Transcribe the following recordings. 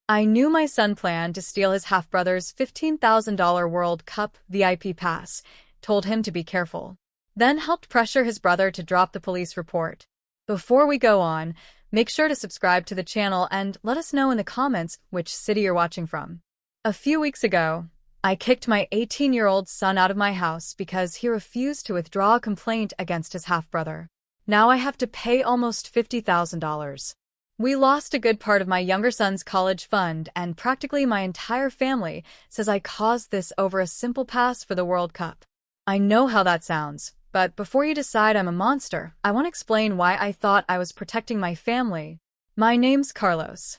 I knew my son planned to steal his half-brother's $15,000 World Cup VIP pass, told him to be careful, then helped pressure his brother to drop the police report. Before we go on, make sure to subscribe to the channel and let us know in the comments which city you're watching from. A few weeks ago, I kicked my 18-year-old son out of my house because he refused to withdraw a complaint against his half-brother. Now I have to pay almost $50,000. We lost a good part of my younger son's college fund, and practically my entire family says I caused this over a simple pass for the World Cup. I know how that sounds, but before you decide I'm a monster, I want to explain why I thought I was protecting my family. My name's Carlos.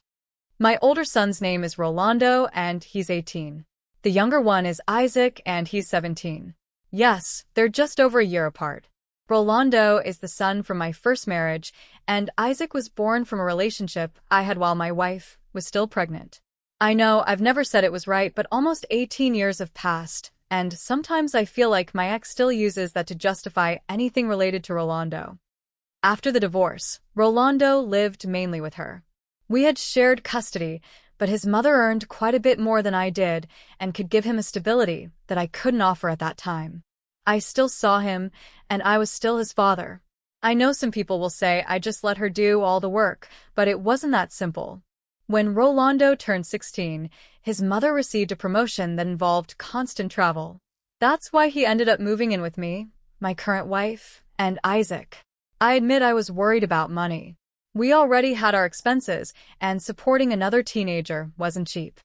My older son's name is Rolando, and he's 18. The younger one is Isaac, and he's 17. Yes, they're just over a year apart. Rolando is the son from my first marriage, and Isaac was born from a relationship I had while my wife was still pregnant. I know I've never said it was right, but almost 18 years have passed, and sometimes I feel like my ex still uses that to justify anything related to Rolando. After the divorce, Rolando lived mainly with her. We had shared custody, but his mother earned quite a bit more than I did and could give him a stability that I couldn't offer at that time. I still saw him, and I was still his father. I know some people will say I just let her do all the work, but it wasn't that simple. When Rolando turned 16, his mother received a promotion that involved constant travel. That's why he ended up moving in with me, my current wife, and Isaac. I admit I was worried about money. We already had our expenses, and supporting another teenager wasn't cheap.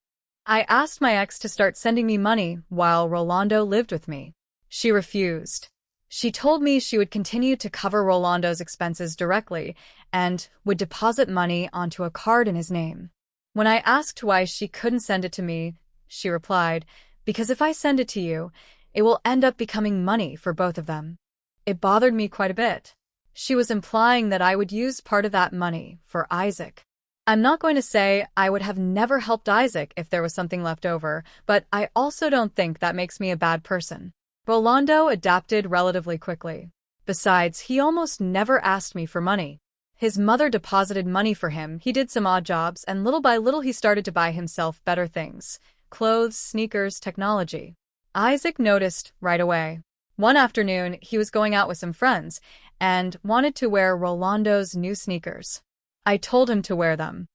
I asked my ex to start sending me money while Rolando lived with me. She refused. She told me she would continue to cover Rolando's expenses directly and would deposit money onto a card in his name. When I asked why she couldn't send it to me, she replied, "Because if I send it to you, it will end up becoming money for both of them." It bothered me quite a bit. She was implying that I would use part of that money for Isaac. I'm not going to say I would have never helped Isaac if there was something left over, but I also don't think that makes me a bad person. Rolando adapted relatively quickly. Besides, he almost never asked me for money. His mother deposited money for him, he did some odd jobs, and little by little he started to buy himself better things. Clothes, sneakers, technology. Isaac noticed right away. One afternoon, he was going out with some friends and wanted to wear Rolando's new sneakers. I told him to wear them.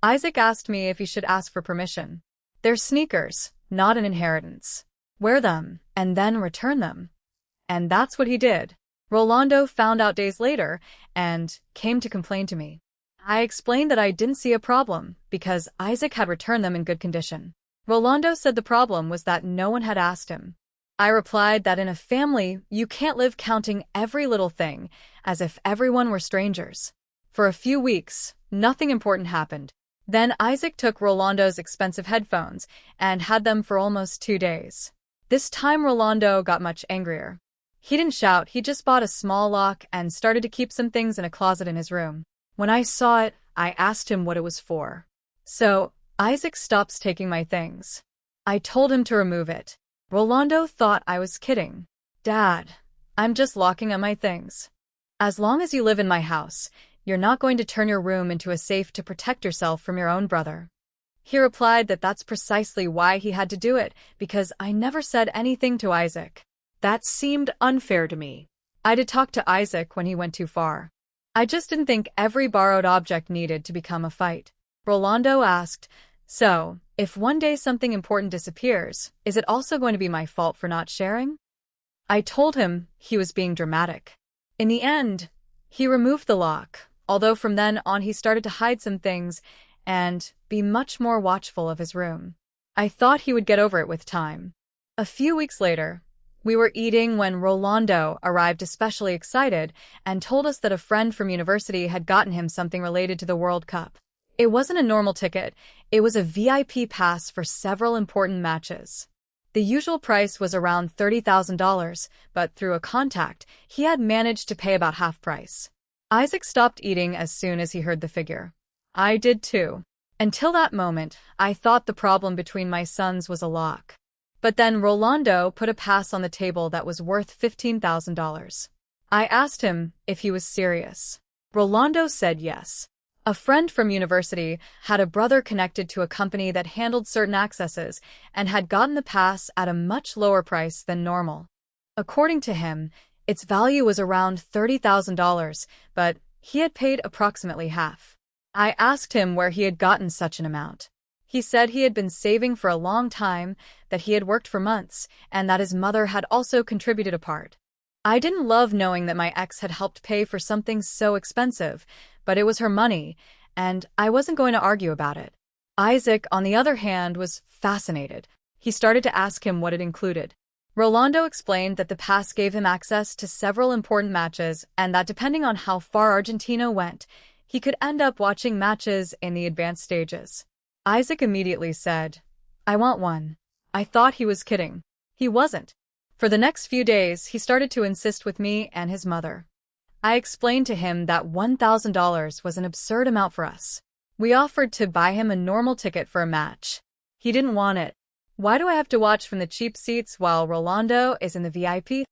Isaac asked me if he should ask for permission. They're sneakers, not an inheritance. Wear them, and then return them. And that's what he did. Rolando found out days later and came to complain to me. I explained that I didn't see a problem because Isaac had returned them in good condition. Rolando said the problem was that no one had asked him. I replied that in a family, you can't live counting every little thing as if everyone were strangers. For a few weeks, nothing important happened. Then Isaac took Rolando's expensive headphones and had them for almost 2 days. This time Rolando got much angrier. He didn't shout, he just bought a small lock and started to keep some things in a closet in his room. When I saw it, I asked him what it was for. "So, Isaac stops taking my things." I told him to remove it. Rolando thought I was kidding. "Dad, I'm just locking up my things. As long as you live in my house, you're not going to turn your room into a safe to protect yourself from your own brother." He replied that that's precisely why he had to do it, because I never said anything to Isaac. That seemed unfair to me. I did talk to Isaac when he went too far. I just didn't think every borrowed object needed to become a fight. Rolando asked, "So, if one day something important disappears, is it also going to be my fault for not sharing?" I told him he was being dramatic. In the end, he removed the lock, although from then on he started to hide some things and be much more watchful of his room. I thought he would get over it with time. A few weeks later, we were eating when Rolando arrived especially excited and told us that a friend from university had gotten him something related to the World Cup. It wasn't a normal ticket, it was a VIP pass for several important matches. The usual price was around $30,000, but through a contact, he had managed to pay about half price. Isaac stopped eating as soon as he heard the figure. I did too. Until that moment, I thought the problem between my sons was a lock. But then Rolando put a pass on the table that was worth $15,000. I asked him if he was serious. Rolando said yes. A friend from university had a brother connected to a company that handled certain accesses and had gotten the pass at a much lower price than normal. According to him, its value was around $30,000, but he had paid approximately half. I asked him where he had gotten such an amount. He said he had been saving for a long time, that he had worked for months, and that his mother had also contributed a part. I didn't love knowing that my ex had helped pay for something so expensive, but it was her money, and I wasn't going to argue about it. Isaac, on the other hand, was fascinated. He started to ask him what it included. Rolando explained that the pass gave him access to several important matches and that depending on how far Argentina went, he could end up watching matches in the advanced stages. Isaac immediately said, "I want one." I thought he was kidding. He wasn't. For the next few days, he started to insist with me and his mother. I explained to him that $1,000 was an absurd amount for us. We offered to buy him a normal ticket for a match. He didn't want it. Why do I have to watch from the cheap seats while Rolando is in the VIP?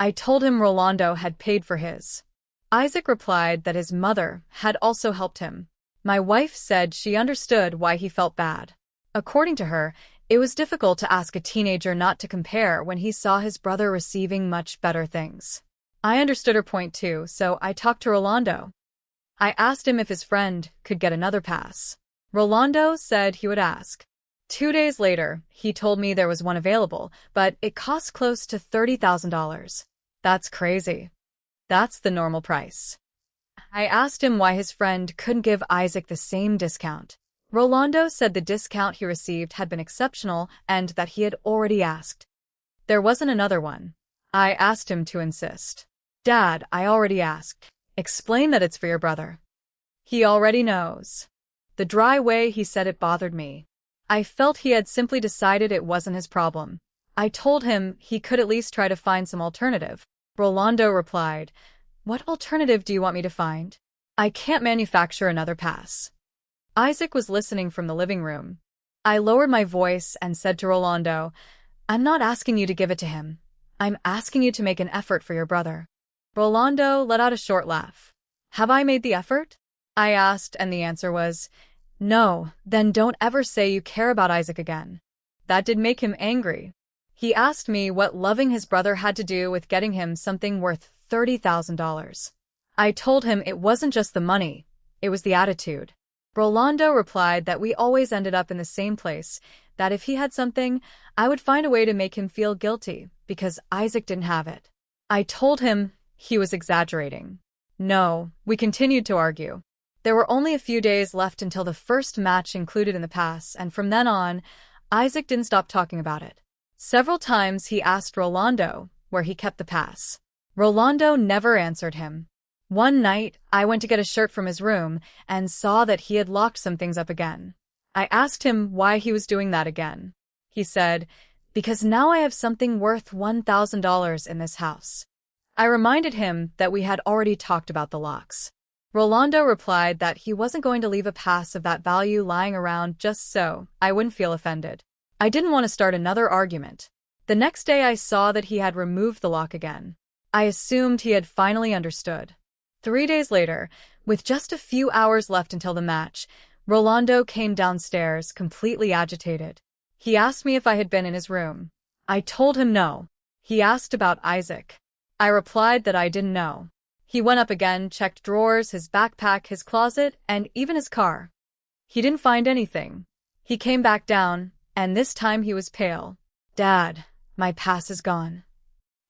I told him Rolando had paid for his. Isaac replied that his mother had also helped him. My wife said she understood why he felt bad. According to her, it was difficult to ask a teenager not to compare when he saw his brother receiving much better things. I understood her point too, so I talked to Rolando. I asked him if his friend could get another pass. Rolando said he would ask. 2 days later, he told me there was one available, but it cost close to $30,000. That's crazy. That's the normal price. I asked him why his friend couldn't give Isaac the same discount. Rolando said the discount he received had been exceptional and that he had already asked. There wasn't another one. I asked him to insist. "Dad, I already asked. Explain that it's for your brother." He already knows. The dry way he said it bothered me. I felt he had simply decided it wasn't his problem. I told him he could at least try to find some alternative. Rolando replied, "What alternative do you want me to find? I can't manufacture another pass." Isaac was listening from the living room. I lowered my voice and said to Rolando, "I'm not asking you to give it to him. I'm asking you to make an effort for your brother." Rolando let out a short laugh. "Have I made the effort?" I asked, and the answer was, "No, then don't ever say you care about Isaac again." That did make him angry. He asked me what loving his brother had to do with getting him something worth $30,000. I told him it wasn't just the money, it was the attitude. Rolando replied that we always ended up in the same place, that if he had something, I would find a way to make him feel guilty because Isaac didn't have it. I told him he was exaggerating. No, we continued to argue. There were only a few days left until the first match included in the pass, and from then on, Isaac didn't stop talking about it. Several times he asked Rolando where he kept the pass. Rolando never answered him. One night, I went to get a shirt from his room and saw that he had locked some things up again. I asked him why he was doing that again. He said, "Because now I have something worth $1,000 in this house." I reminded him that we had already talked about the locks. Rolando replied that he wasn't going to leave a pass of that value lying around just so I wouldn't feel offended. I didn't want to start another argument. The next day I saw that he had removed the lock again. I assumed he had finally understood. 3 days later, with just a few hours left until the match, Rolando came downstairs completely agitated. He asked me if I had been in his room. I told him no. He asked about Isaac. I replied that I didn't know. He went up again, checked drawers, his backpack, his closet, and even his car. He didn't find anything. He came back down, and this time he was pale. "Dad, my pass is gone."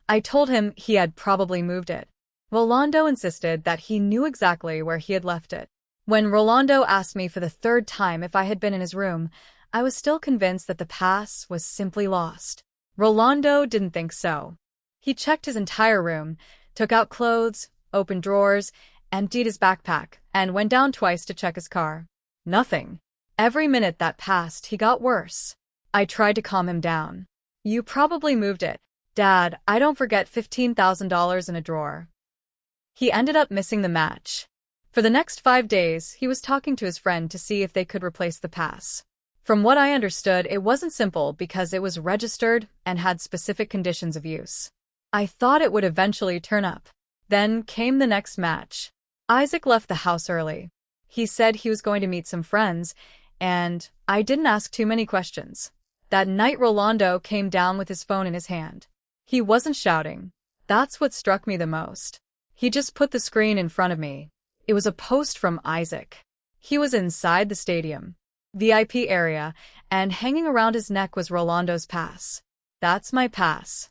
I told him he had probably moved it. Rolando insisted that he knew exactly where he had left it. When Rolando asked me for the third time if I had been in his room, I was still convinced that the pass was simply lost. Rolando didn't think so. He checked his entire room, took out clothes, opened drawers, emptied his backpack, and went down twice to check his car. Nothing. Every minute that passed, he got worse. I tried to calm him down. "You probably moved it. Dad, I don't forget $15,000 in a drawer." He ended up missing the match. For the next 5 days, he was talking to his friend to see if they could replace the pass. From what I understood, it wasn't simple because it was registered and had specific conditions of use. I thought it would eventually turn up. Then came the next match. Isaac left the house early. He said he was going to meet some friends, and I didn't ask too many questions. That night, Rolando came down with his phone in his hand. He wasn't shouting. That's what struck me the most. He just put the screen in front of me. It was a post from Isaac. He was inside the stadium, VIP area, and hanging around his neck was Rolando's pass. That's my pass.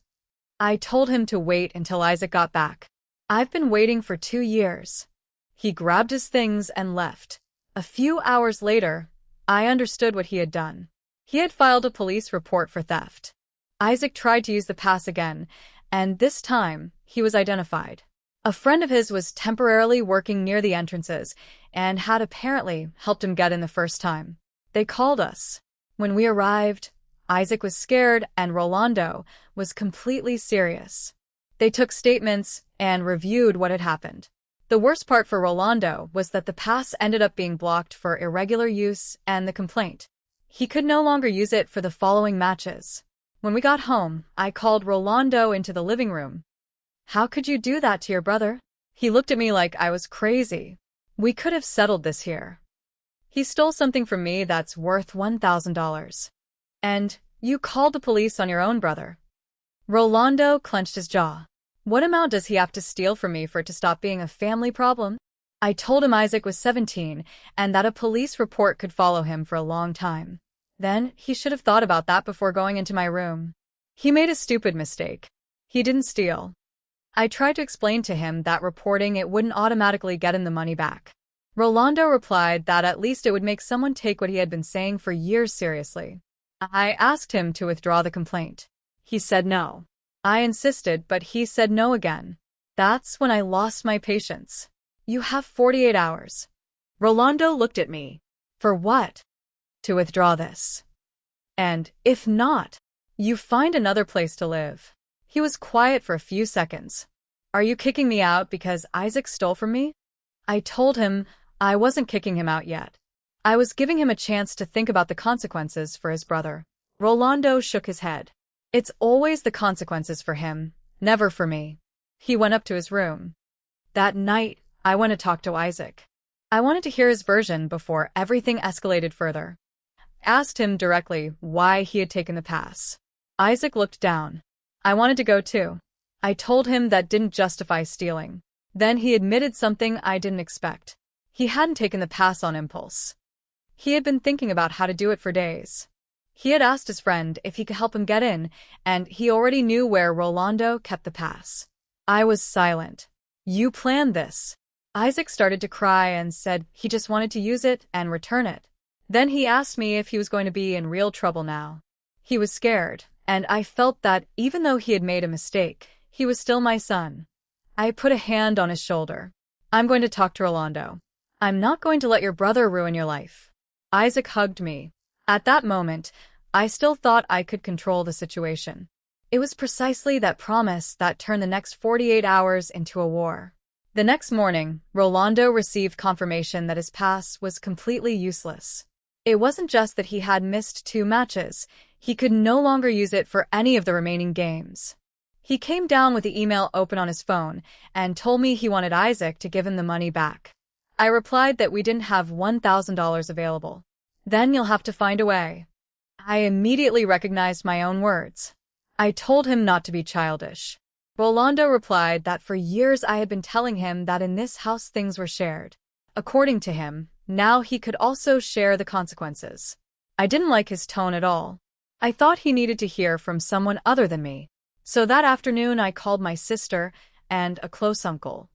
I told him to wait until Isaac got back. I've been waiting for 2 years. He grabbed his things and left. A few hours later, I understood what he had done. He had filed a police report for theft. Isaac tried to use the pass again, and this time, he was identified. A friend of his was temporarily working near the entrances and had apparently helped him get in the first time. They called us. When we arrived, Isaac was scared and Rolando was completely serious. They took statements and reviewed what had happened. The worst part for Rolando was that the pass ended up being blocked for irregular use and the complaint. He could no longer use it for the following matches. When we got home, I called Rolando into the living room. "How could you do that to your brother?" He looked at me like I was crazy. "We could have settled this here. He stole something from me that's worth $1,000. And you called the police on your own brother." Rolando clenched his jaw. What amount does he have to steal from me for it to stop being a family problem? I told him Isaac was 17 and that a police report could follow him for a long time. Then he should have thought about that before going into my room. He made a stupid mistake. He didn't steal. I tried to explain to him that reporting it wouldn't automatically get him the money back. Rolando replied that at least it would make someone take what he had been saying for years seriously. I asked him to withdraw the complaint. He said no. I insisted, but he said no again. That's when I lost my patience. "You have 48 hours. Rolando looked at me. "For what?" "To withdraw this. And, if not, you find another place to live." He was quiet for a few seconds. "Are you kicking me out because Isaac stole from me?" I told him I wasn't kicking him out yet. I was giving him a chance to think about the consequences for his brother. Rolando shook his head. It's always the consequences for him, never for me. He went up to his room. That night, I went to talk to Isaac. I wanted to hear his version before everything escalated further. I asked him directly why he had taken the pass. Isaac looked down. I wanted to go too. I told him that didn't justify stealing. Then he admitted something I didn't expect. He hadn't taken the pass on impulse. He had been thinking about how to do it for days. He had asked his friend if he could help him get in, and he already knew where Rolando kept the pass. I was silent. You planned this. Isaac started to cry and said he just wanted to use it and return it. Then he asked me if he was going to be in real trouble now. He was scared, and I felt that even though he had made a mistake, he was still my son. I put a hand on his shoulder. I'm going to talk to Rolando. I'm not going to let your brother ruin your life. Isaac hugged me. At that moment, I still thought I could control the situation. It was precisely that promise that turned the next 48 hours into a war. The next morning, Rolando received confirmation that his pass was completely useless. It wasn't just that he had missed 2 matches, he could no longer use it for any of the remaining games. He came down with the email open on his phone and told me he wanted Isaac to give him the money back. I replied that we didn't have $1,000 available. Then you'll have to find a way. I immediately recognized my own words. I told him not to be childish. Rolando replied that for years I had been telling him that in this house things were shared. According to him, now he could also share the consequences. I didn't like his tone at all. I thought he needed to hear from someone other than me. So that afternoon I called my sister and a close uncle.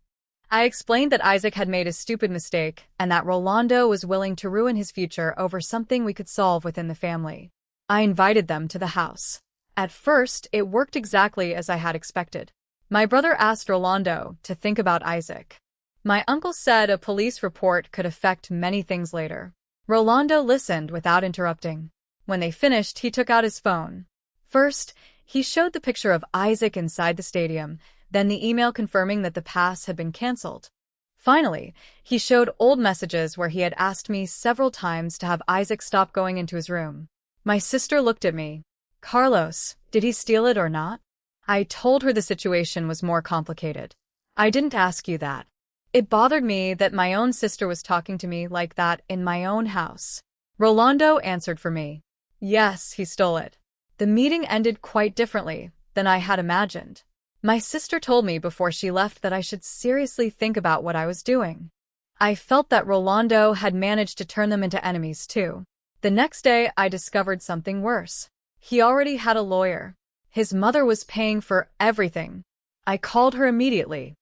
I explained that Isaac had made a stupid mistake and that Rolando was willing to ruin his future over something we could solve within the family. I invited them to the house. At first, it worked exactly as I had expected. My brother asked Rolando to think about Isaac. My uncle said a police report could affect many things later. Rolando listened without interrupting. When they finished, he took out his phone. First, he showed the picture of Isaac inside the stadium, then the email confirming that the pass had been canceled. Finally, he showed old messages where he had asked me several times to have Isaac stop going into his room. My sister looked at me. Carlos, did he steal it or not? I told her the situation was more complicated. I didn't ask you that. It bothered me that my own sister was talking to me like that in my own house. Rolando answered for me. Yes, he stole it. The meeting ended quite differently than I had imagined. My sister told me before she left that I should seriously think about what I was doing. I felt that Rolando had managed to turn them into enemies too. The next day, I discovered something worse. He already had a lawyer. His mother was paying for everything. I called her immediately,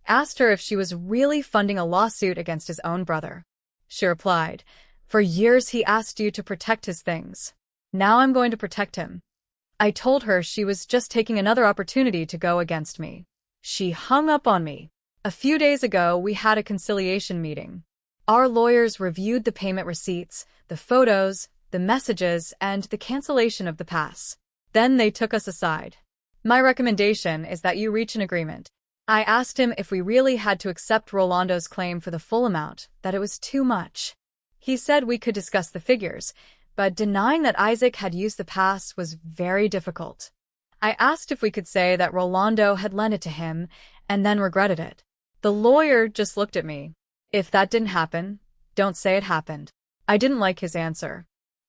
asked her if she was really funding a lawsuit against his own brother. She replied, "For years he asked you to protect his things. Now I'm going to protect him." I told her she was just taking another opportunity to go against me. She hung up on me. A few days ago, we had a conciliation meeting. Our lawyers reviewed the payment receipts, the photos, the messages, and the cancellation of the pass. Then they took us aside. My recommendation is that you reach an agreement. I asked him if we really had to accept Rolando's claim for the full amount, that it was too much. He said we could discuss the figures, but denying that Isaac had used the pass was very difficult. I asked if we could say that Rolando had lent it to him and then regretted it. The lawyer just looked at me. If that didn't happen, don't say it happened. I didn't like his answer.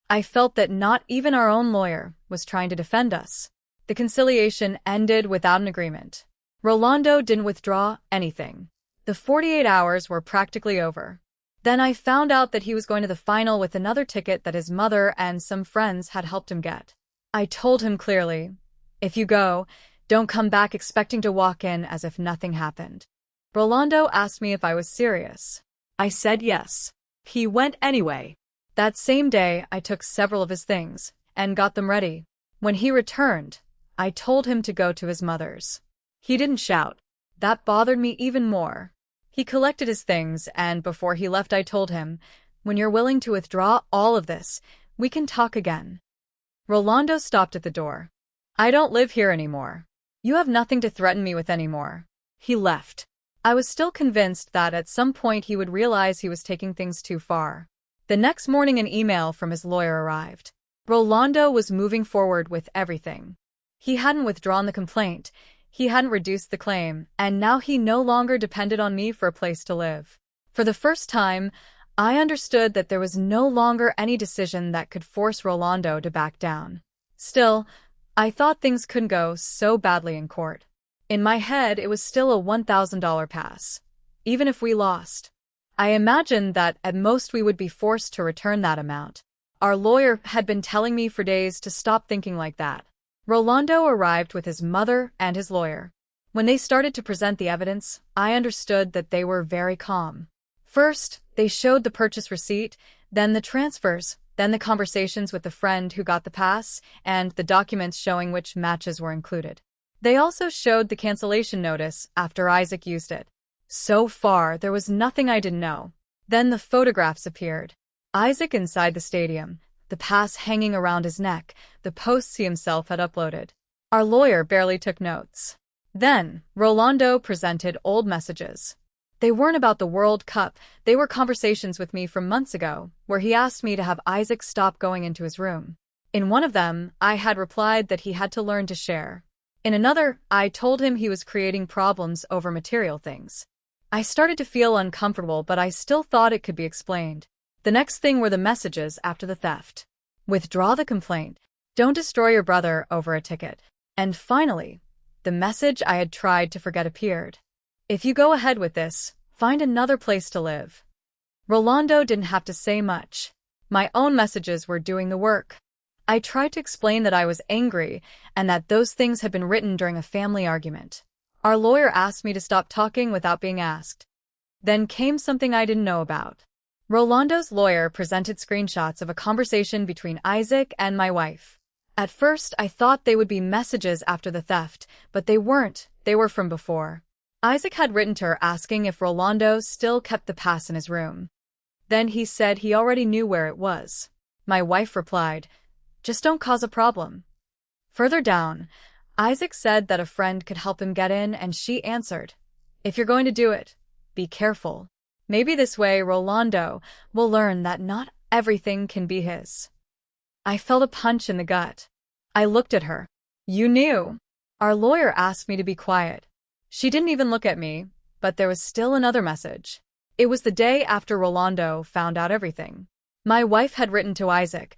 I felt that not even our own lawyer was trying to defend us. The conciliation ended without an agreement. Rolando didn't withdraw anything. The 48 hours were practically over. Then I found out that he was going to the final with another ticket that his mother and some friends had helped him get. I told him clearly, "If you go, don't come back expecting to walk in as if nothing happened." Rolando asked me if I was serious. I said yes. He went anyway. That same day, I took several of his things and got them ready. When he returned, I told him to go to his mother's. He didn't shout. That bothered me even more. He collected his things, and before he left I told him, "When you're willing to withdraw all of this, we can talk again." Rolando stopped at the door. "I don't live here anymore. You have nothing to threaten me with anymore." He left. I was still convinced that at some point he would realize he was taking things too far. The next morning an email from his lawyer arrived. Rolando was moving forward with everything. He hadn't withdrawn the complaint. He hadn't reduced the claim, and now he no longer depended on me for a place to live. For the first time, I understood that there was no longer any decision that could force Rolando to back down. Still, I thought things couldn't go so badly in court. In my head, it was still a $1,000 pass, even if we lost. I imagined that at most we would be forced to return that amount. Our lawyer had been telling me for days to stop thinking like that. Rolando arrived with his mother and his lawyer. When they started to present the evidence, I understood that they were very calm. First, they showed the purchase receipt, then the transfers, then the conversations with the friend who got the pass, and the documents showing which matches were included. They also showed the cancellation notice after Isaac used it. So far, there was nothing I didn't know. Then the photographs appeared. Isaac inside the stadium, the pass hanging around his neck, the posts he himself had uploaded. Our lawyer barely took notes. Then, Rolando presented old messages. They weren't about the World Cup, they were conversations with me from months ago, where he asked me to have Isaac stop going into his room. In one of them, I had replied that he had to learn to share. In another, I told him he was creating problems over material things. I started to feel uncomfortable, but I still thought it could be explained. The next thing were the messages after the theft. Withdraw the complaint. Don't destroy your brother over a ticket. And finally, the message I had tried to forget appeared. If you go ahead with this, find another place to live. Rolando didn't have to say much. My own messages were doing the work. I tried to explain that I was angry and that those things had been written during a family argument. Our lawyer asked me to stop talking without being asked. Then came something I didn't know about. Rolando's lawyer presented screenshots of a conversation between Isaac and my wife. At first, I thought they would be messages after the theft, but they weren't. They were from before. Isaac had written to her asking if Rolando still kept the pass in his room. Then he said he already knew where it was. My wife replied, "Just don't cause a problem." Further down, Isaac said that a friend could help him get in, and she answered, "If you're going to do it, be careful. Maybe this way Rolando will learn that not everything can be his." I felt a punch in the gut. I looked at her. "You knew?" Our lawyer asked me to be quiet. She didn't even look at me, but there was still another message. It was the day after Rolando found out everything. My wife had written to Isaac,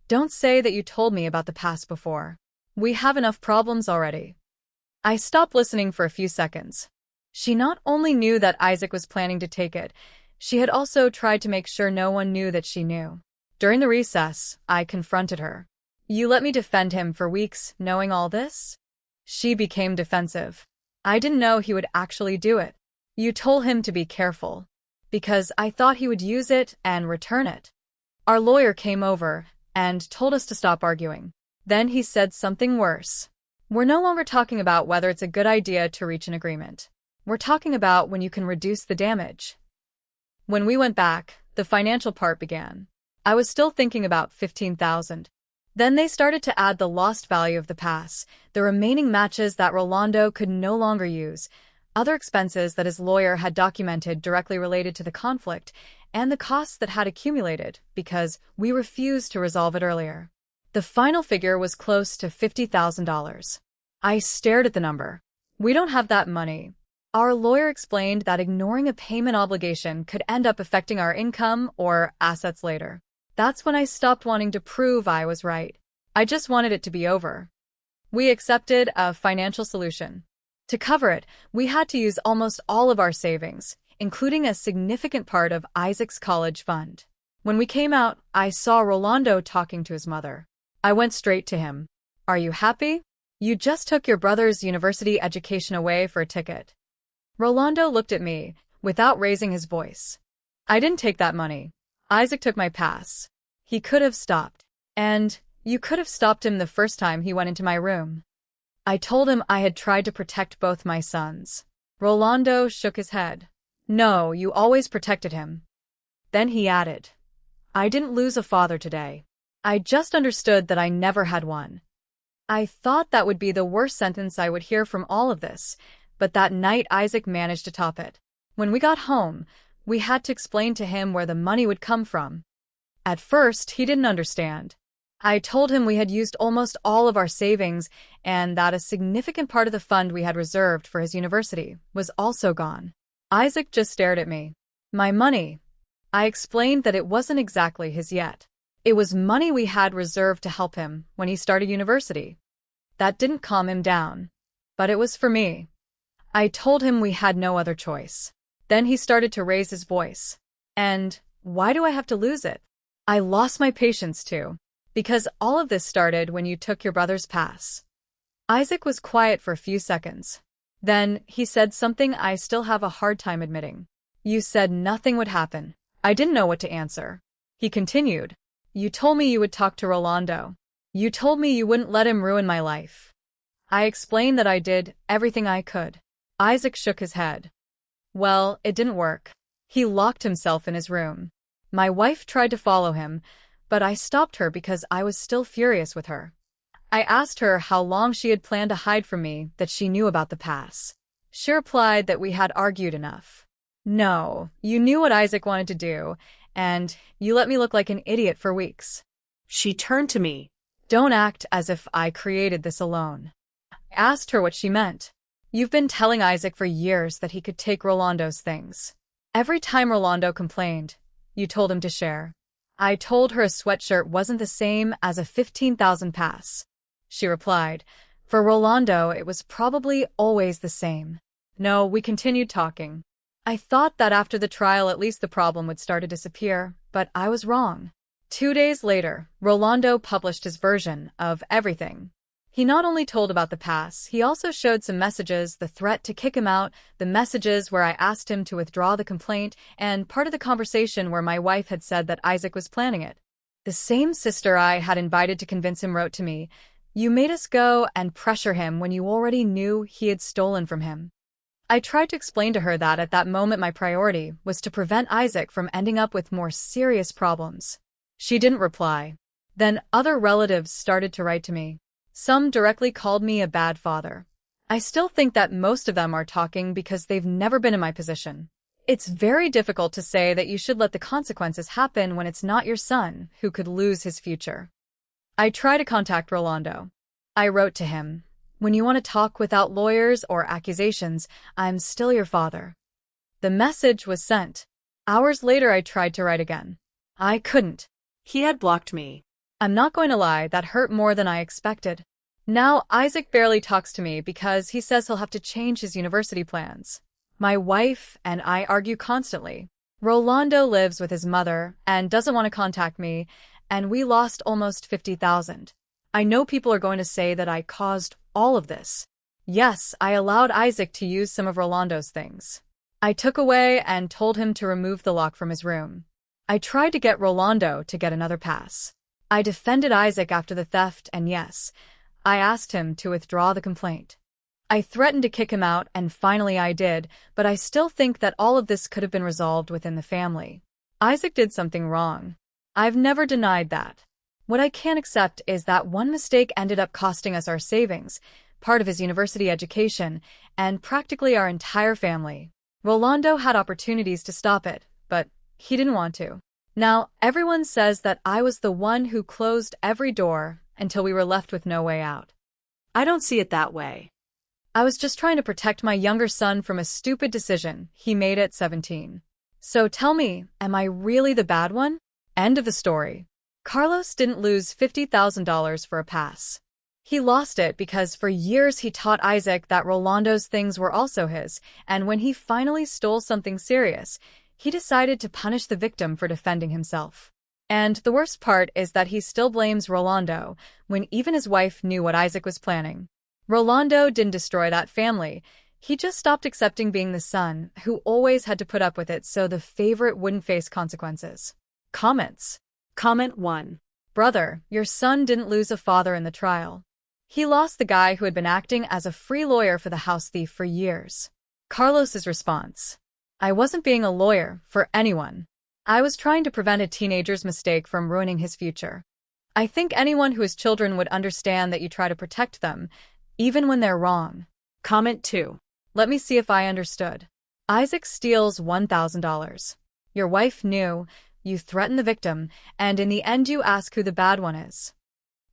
"Don't say that you told me about the past before. We have enough problems already." I stopped listening for a few seconds. She not only knew that Isaac was planning to take it, she had also tried to make sure no one knew that she knew. During the recess, I confronted her. "You let me defend him for weeks, knowing all this?" She became defensive. "I didn't know he would actually do it. You told him to be careful. Because I thought he would use it and return it." Our lawyer came over and told us to stop arguing. Then he said something worse. "We're no longer talking about whether it's a good idea to reach an agreement. We're talking about when you can reduce the damage." When we went back, the financial part began. I was still thinking about 15,000. Then they started to add the lost value of the pass, the remaining matches that Rolando could no longer use, other expenses that his lawyer had documented directly related to the conflict, and the costs that had accumulated because we refused to resolve it earlier. The final figure was close to $50,000. I stared at the number. "We don't have that money." Our lawyer explained that ignoring a payment obligation could end up affecting our income or assets later. That's when I stopped wanting to prove I was right. I just wanted it to be over. We accepted a financial solution. To cover it, we had to use almost all of our savings, including a significant part of Isaac's college fund. When we came out, I saw Rolando talking to his mother. I went straight to him. "Are you happy? You just took your brother's university education away for a ticket." Rolando looked at me, without raising his voice. "I didn't take that money. Isaac took my pass. He could have stopped. And you could have stopped him the first time he went into my room." I told him I had tried to protect both my sons. Rolando shook his head. "No, you always protected him." Then he added, "I didn't lose a father today. I just understood that I never had one." I thought that would be the worst sentence I would hear from all of this, but that night Isaac managed to top it. When we got home, we had to explain to him where the money would come from. At first, he didn't understand. I told him we had used almost all of our savings and that a significant part of the fund we had reserved for his university was also gone. Isaac just stared at me. "My money." I explained that it wasn't exactly his yet. It was money we had reserved to help him when he started university. That didn't calm him down. But it was for me. I told him we had no other choice. Then he started to raise his voice. "And why do I have to lose it?" I lost my patience too. "Because all of this started when you took your brother's pass." Isaac was quiet for a few seconds. Then he said something I still have a hard time admitting. "You said nothing would happen." I didn't know what to answer. He continued, "You told me you would talk to Rolando. You told me you wouldn't let him ruin my life." I explained that I did everything I could. Isaac shook his head. "Well, it didn't work." He locked himself in his room. My wife tried to follow him, but I stopped her because I was still furious with her. I asked her how long she had planned to hide from me that she knew about the pass. She replied that we had argued enough. "No, you knew what Isaac wanted to do, and you let me look like an idiot for weeks." She turned to me. "Don't act as if I created this alone." I asked her what she meant. "You've been telling Isaac for years that he could take Rolando's things. Every time Rolando complained, you told him to share." I told her a sweatshirt wasn't the same as a 15,000 pass. She replied, "For Rolando, it was probably always the same." No, we continued talking. I thought that after the trial at least the problem would start to disappear, but I was wrong. 2 days later, Rolando published his version of everything. He not only told about the pass, he also showed some messages, the threat to kick him out, the messages where I asked him to withdraw the complaint, and part of the conversation where my wife had said that Isaac was planning it. The same sister I had invited to convince him wrote to me, "You made us go and pressure him when you already knew he had stolen from him." I tried to explain to her that at that moment my priority was to prevent Isaac from ending up with more serious problems. She didn't reply. Then other relatives started to write to me. Some directly called me a bad father. I still think that most of them are talking because they've never been in my position. It's very difficult to say that you should let the consequences happen when it's not your son who could lose his future. I try to contact Rolando. I wrote to him, "When you want to talk without lawyers or accusations, I'm still your father. The message was sent. Hours later, I tried to write again. I couldn't. He had blocked me. I'm not going to lie, that hurt more than I expected. Now, Isaac barely talks to me because he says he'll have to change his university plans. My wife and I argue constantly. Rolando lives with his mother and doesn't want to contact me, and we lost almost 50,000. I know people are going to say that I caused all of this. Yes, I allowed Isaac to use some of Rolando's things. I took away and told him to remove the lock from his room. I tried to get Rolando to get another pass. I defended Isaac after the theft, and yes, I asked him to withdraw the complaint. I threatened to kick him out, and finally I did, but I still think that all of this could have been resolved within the family. Isaac did something wrong. I've never denied that. What I can't accept is that one mistake ended up costing us our savings, part of his university education, and practically our entire family. Rolando had opportunities to stop it, but he didn't want to. Now, everyone says that I was the one who closed every door until we were left with no way out. I don't see it that way. I was just trying to protect my younger son from a stupid decision he made at 17. So tell me, am I really the bad one? End of the story. Carlos didn't lose $50,000 for a pass. He lost it because for years he taught Isaac that Rolando's things were also his, and when he finally stole something serious, he decided to punish the victim for defending himself. And the worst part is that he still blames Rolando, when even his wife knew what Isaac was planning. Rolando didn't destroy that family. He just stopped accepting being the son, who always had to put up with it so the favorite wouldn't face consequences. Comments. Comment 1. Brother, your son didn't lose a father in the trial. He lost the guy who had been acting as a free lawyer for the house thief for years. Carlos's response. I wasn't being a lawyer for anyone. I was trying to prevent a teenager's mistake from ruining his future. I think anyone who has children would understand that you try to protect them, even when they're wrong. Comment 2. Let me see if I understood. Isaac steals $1,000. Your wife knew, you threaten the victim, and in the end you ask who the bad one is.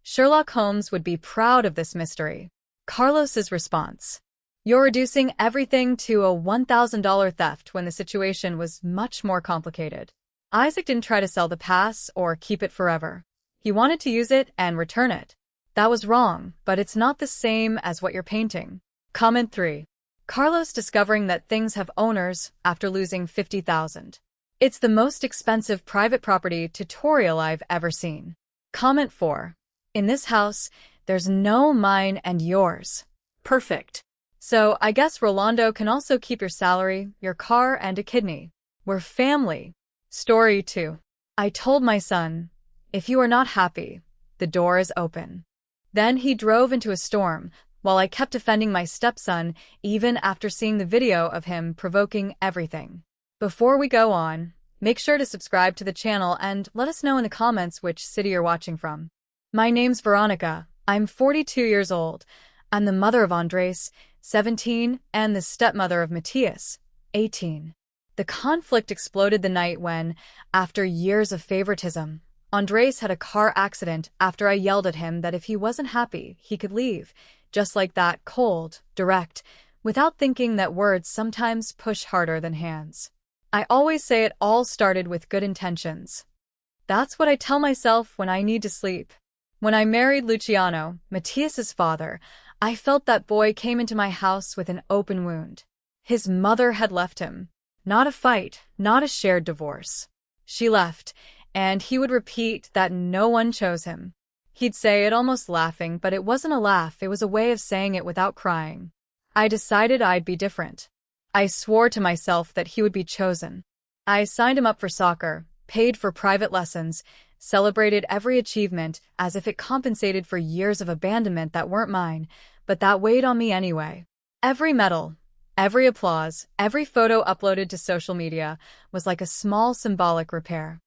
Sherlock Holmes would be proud of this mystery. Carlos's response. You're reducing everything to a $1,000 theft when the situation was much more complicated. Isaac didn't try to sell the pass or keep it forever. He wanted to use it and return it. That was wrong, but it's not the same as what you're painting. Comment 3. Carlos discovering that things have owners after losing $50,000. It's the most expensive private property tutorial I've ever seen. Comment 4. In this house, there's no mine and yours. Perfect. So I guess Rolando can also keep your salary, your car, and a kidney. We're family. Story 2. I told my son, if you are not happy, the door is open. Then he drove into a storm, while I kept defending my stepson even after seeing the video of him provoking everything. Before we go on, make sure to subscribe to the channel and let us know in the comments which city you're watching from. My name's Veronica. I'm 42 years old. I'm the mother of Andres, 17, and the stepmother of Matthias, 18. The conflict exploded the night when, after years of favoritism, Andres had a car accident after I yelled at him that if he wasn't happy, he could leave, just like that, cold, direct, without thinking that words sometimes push harder than hands. I always say it all started with good intentions. That's what I tell myself when I need to sleep. When I married Luciano, Matthias's father, I felt that boy came into my house with an open wound. His mother had left him. Not a fight, not a shared divorce. She left, and he would repeat that no one chose him. He'd say it almost laughing, but it wasn't a laugh, it was a way of saying it without crying. I decided I'd be different. I swore to myself that he would be chosen. I signed him up for soccer, paid for private lessons, celebrated every achievement as if it compensated for years of abandonment that weren't mine, but that weighed on me anyway. Every medal, every applause, every photo uploaded to social media was like a small symbolic repair.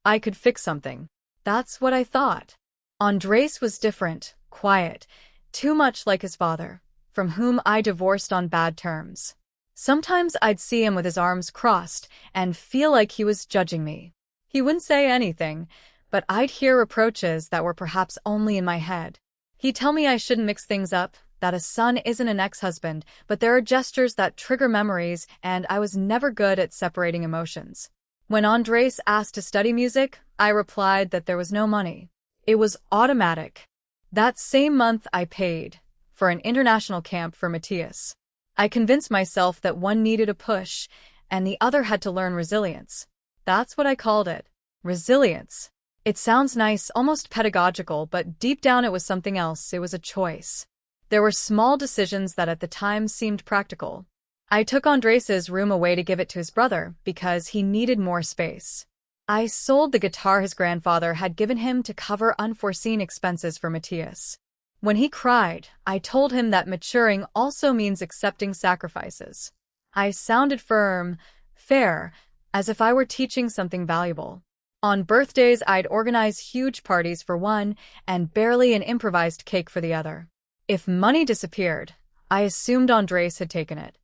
I could fix something. That's what I thought. Andres was different, quiet, too much like his father, from whom I divorced on bad terms. Sometimes I'd see him with his arms crossed and feel like he was judging me. He wouldn't say anything, but I'd hear reproaches that were perhaps only in my head. He'd tell me I shouldn't mix things up, that a son isn't an ex-husband, but there are gestures that trigger memories, and I was never good at separating emotions. When Andres asked to study music, I replied that there was no money. It was automatic. That same month I paid for an international camp for Matthias. I convinced myself that one needed a push, and the other had to learn resilience. That's what I called it. Resilience. It sounds nice, almost pedagogical, but deep down it was something else. It was a choice. There were small decisions that at the time seemed practical. I took Andres's room away to give it to his brother because he needed more space. I sold the guitar his grandfather had given him to cover unforeseen expenses for Matthias. When he cried, I told him that maturing also means accepting sacrifices. I sounded firm, fair, as if I were teaching something valuable. On birthdays, I'd organize huge parties for one and barely an improvised cake for the other. If money disappeared, I assumed Andres had taken it.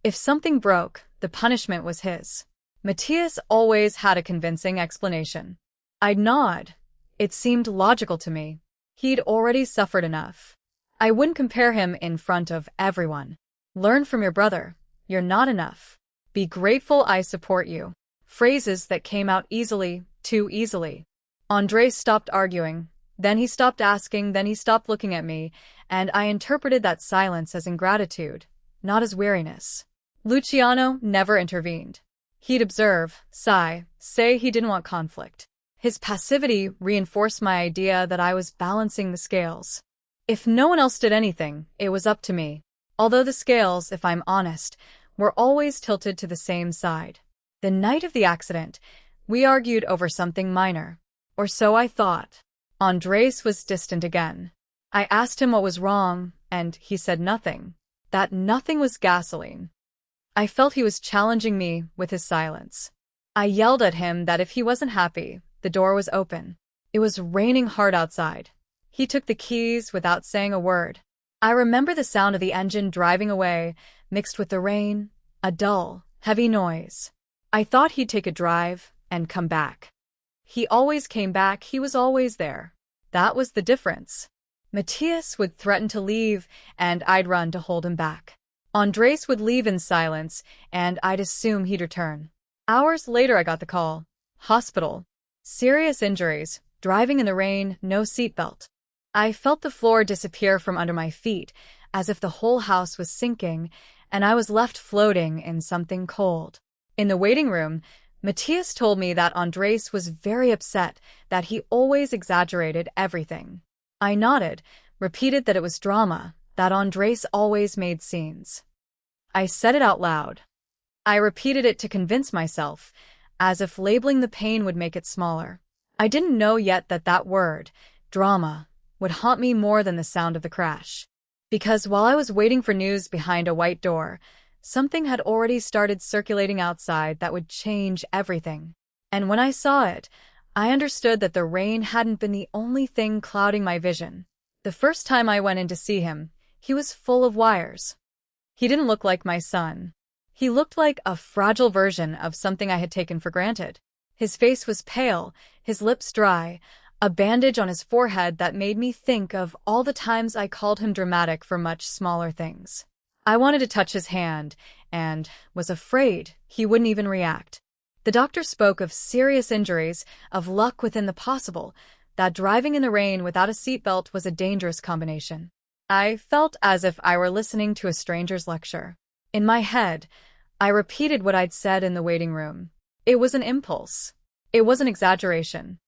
If something broke, the punishment was his. Matthias always had a convincing explanation. I'd nod. It seemed logical to me. He'd already suffered enough. I wouldn't compare him in front of everyone. Learn from your brother. You're not enough. Be grateful I support you. Phrases that came out easily, too easily. Andres stopped arguing. Then he stopped asking, then he stopped looking at me, and I interpreted that silence as ingratitude, not as weariness. Luciano never intervened. He'd observe, sigh, say he didn't want conflict. His passivity reinforced my idea that I was balancing the scales. If no one else did anything, it was up to me. Although the scales, if I'm honest, were always tilted to the same side. The night of the accident, we argued over something minor. Or so I thought. Andres was distant again. I asked him what was wrong, and he said nothing. That nothing was gasoline. I felt he was challenging me with his silence. I yelled at him that if he wasn't happy, the door was open. It was raining hard outside. He took the keys without saying a word. I remember the sound of the engine driving away, mixed with the rain, a dull, heavy noise. I thought he'd take a drive and come back. He always came back, he was always there. That was the difference. Matthias would threaten to leave, and I'd run to hold him back. Andres would leave in silence, and I'd assume he'd return. Hours later I got the call. Hospital. Serious injuries, driving in the rain, no seatbelt. I felt the floor disappear from under my feet, as if the whole house was sinking, and I was left floating in something cold. In the waiting room, Matthias told me that Andres was very upset, that he always exaggerated everything. I nodded, repeated that it was drama, that Andres always made scenes. I said it out loud. I repeated it to convince myself, as if labeling the pain would make it smaller. I didn't know yet that that word, drama, would haunt me more than the sound of the crash. Because while I was waiting for news behind a white door, something had already started circulating outside that would change everything. And when I saw it, I understood that the rain hadn't been the only thing clouding my vision. The first time I went in to see him, he was full of wires. He didn't look like my son. He looked like a fragile version of something I had taken for granted. His face was pale, his lips dry, a bandage on his forehead that made me think of all the times I called him dramatic for much smaller things. I wanted to touch his hand, and was afraid he wouldn't even react. The doctor spoke of serious injuries, of luck within the possible, that driving in the rain without a seatbelt was a dangerous combination. I felt as if I were listening to a stranger's lecture. In my head, I repeated what I'd said in the waiting room. It was an impulse. It was an exaggeration.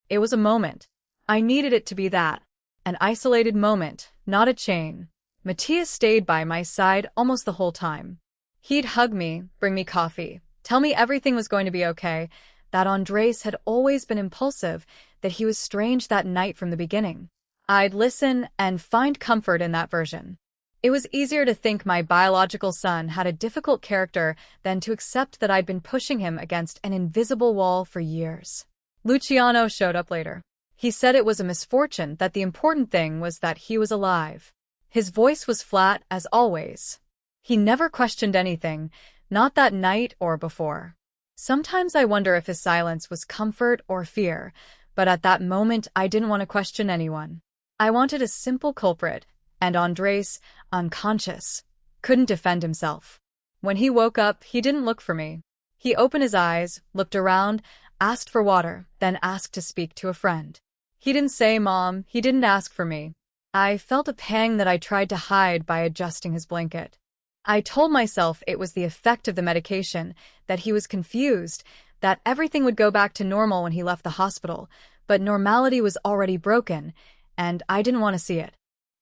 It was a moment. I needed it to be that. An isolated moment, not a chain. Matthias stayed by my side almost the whole time. He'd hug me, bring me coffee, tell me everything was going to be okay, that Andres had always been impulsive, that he was strange that night from the beginning. I'd listen and find comfort in that version. It was easier to think my biological son had a difficult character than to accept that I'd been pushing him against an invisible wall for years. Luciano showed up later. He said it was a misfortune, that the important thing was that he was alive. His voice was flat, as always. He never questioned anything, not that night or before. Sometimes I wonder if his silence was comfort or fear, but at that moment I didn't want to question anyone. I wanted a simple culprit, and Andres, unconscious, couldn't defend himself. When he woke up, he didn't look for me. He opened his eyes, looked around, asked for water, then asked to speak to a friend. He didn't say Mom, he didn't ask for me. I felt a pang that I tried to hide by adjusting his blanket. I told myself it was the effect of the medication, that he was confused, that everything would go back to normal when he left the hospital, but normality was already broken, and I didn't want to see it.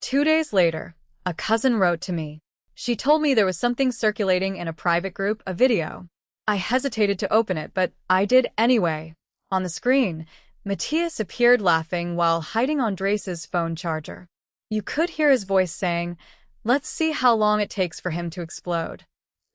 2 days later, a cousin wrote to me. She told me there was something circulating in a private group, a video. I hesitated to open it, but I did anyway. On the screen, Matthias appeared laughing while hiding Andres's phone charger. You could hear his voice saying, "Let's see how long it takes for him to explode."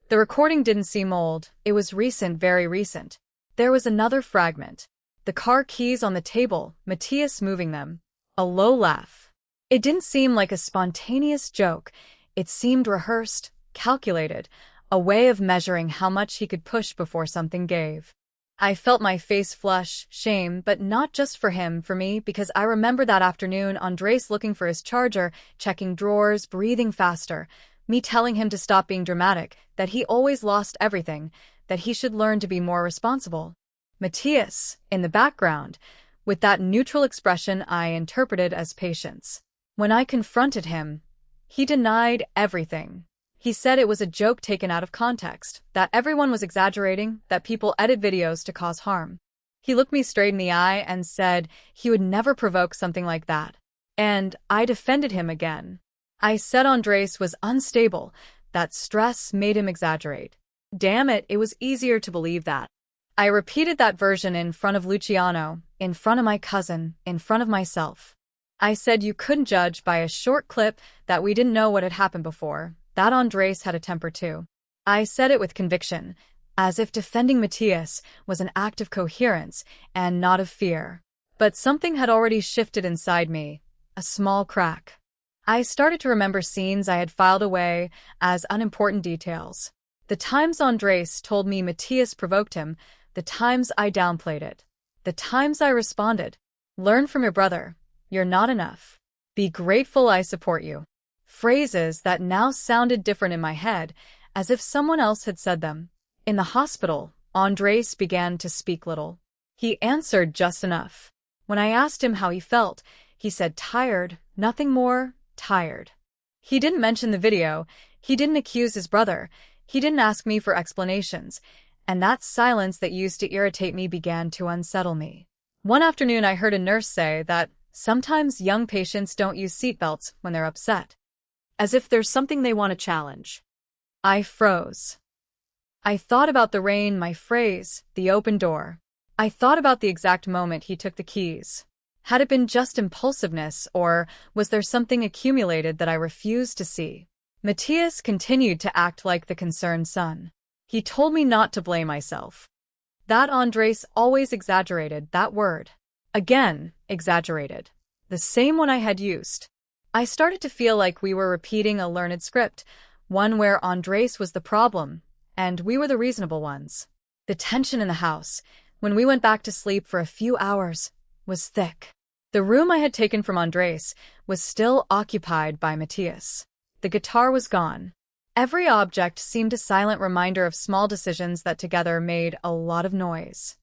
The recording didn't seem old. It was recent, very recent. There was another fragment. The car keys on the table, Matthias moving them. A low laugh. It didn't seem like a spontaneous joke. It seemed rehearsed, calculated, a way of measuring how much he could push before something gave. I felt my face flush, shame, but not just for him, for me, because I remember that afternoon, Andres looking for his charger, checking drawers, breathing faster, me telling him to stop being dramatic, that he always lost everything, that he should learn to be more responsible. Matthias, in the background, with that neutral expression I interpreted as patience. When I confronted him, he denied everything. He said it was a joke taken out of context, that everyone was exaggerating, that people edit videos to cause harm. He looked me straight in the eye and said he would never provoke something like that. And I defended him again. I said Andres was unstable, that stress made him exaggerate. Damn it, it was easier to believe that. I repeated that version in front of Luciano, in front of my cousin, in front of myself. I said you couldn't judge by a short clip that we didn't know what had happened before, that Andres had a temper too. I said it with conviction, as if defending Matthias was an act of coherence and not of fear. But something had already shifted inside me, a small crack. I started to remember scenes I had filed away as unimportant details. The times Andres told me Matthias provoked him, the times I downplayed it. The times I responded, "Learn from your brother. You're not enough. Be grateful I support you." Phrases that now sounded different in my head, as if someone else had said them. In the hospital, Andres began to speak little. He answered just enough. When I asked him how he felt, he said tired, nothing more, tired. He didn't mention the video, he didn't accuse his brother, he didn't ask me for explanations, and that silence that used to irritate me began to unsettle me. One afternoon I heard a nurse say that sometimes young patients don't use seatbelts when they're upset. As if there's something they want to challenge. I froze. I thought about the rain, my phrase, the open door. I thought about the exact moment he took the keys. Had it been just impulsiveness, or was there something accumulated that I refused to see? Matthias continued to act like the concerned son. He told me not to blame myself. That Andres always exaggerated, that word. Again, exaggerated. The same one I had used. I started to feel like we were repeating a learned script, one where Andres was the problem, and we were the reasonable ones. The tension in the house, when we went back to sleep for a few hours, was thick. The room I had taken from Andres was still occupied by Matthias. The guitar was gone. Every object seemed a silent reminder of small decisions that together made a lot of noise.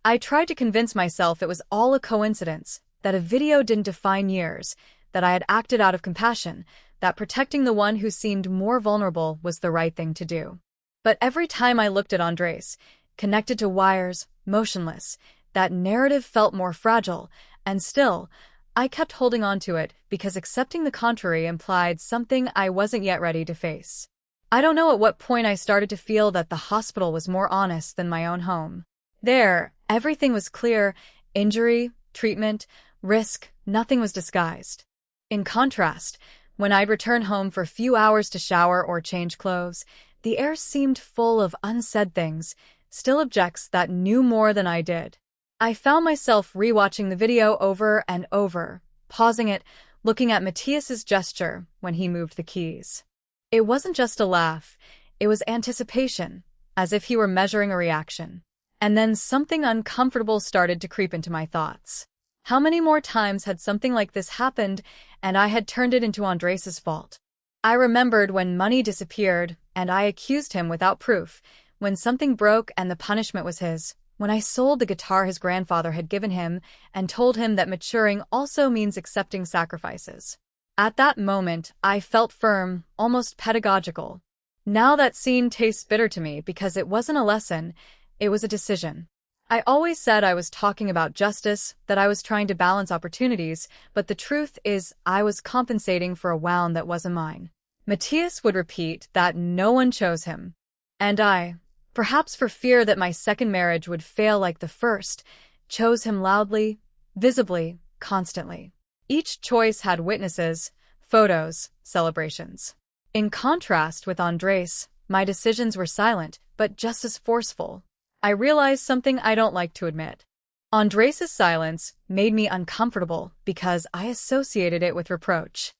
I tried to convince myself it was all a coincidence, that a video didn't define years, that I had acted out of compassion, that protecting the one who seemed more vulnerable was the right thing to do. But every time I looked at Andres, connected to wires, motionless, that narrative felt more fragile, and still, I kept holding on to it because accepting the contrary implied something I wasn't yet ready to face. I don't know at what point I started to feel that the hospital was more honest than my own home. There, everything was clear, injury, treatment, risk, nothing was disguised. In contrast, when I'd return home for a few hours to shower or change clothes, the air seemed full of unsaid things, still objects that knew more than I did. I found myself rewatching the video over and over, pausing it, looking at Matthias's gesture when he moved the keys. It wasn't just a laugh, it was anticipation, as if he were measuring a reaction. And then something uncomfortable started to creep into my thoughts. How many more times had something like this happened and I had turned it into Andres's fault? I remembered when money disappeared and I accused him without proof, when something broke and the punishment was his, when I sold the guitar his grandfather had given him and told him that maturing also means accepting sacrifices. At that moment, I felt firm, almost pedagogical. Now that scene tastes bitter to me because it wasn't a lesson, it was a decision. I always said I was talking about justice, that I was trying to balance opportunities, but the truth is I was compensating for a wound that wasn't mine. Matthias would repeat that no one chose him. And I, perhaps for fear that my second marriage would fail like the first, chose him loudly, visibly, constantly. Each choice had witnesses, photos, celebrations. In contrast with Andres, my decisions were silent, but just as forceful. I realized something I don't like to admit. Andres's silence made me uncomfortable because I associated it with reproach.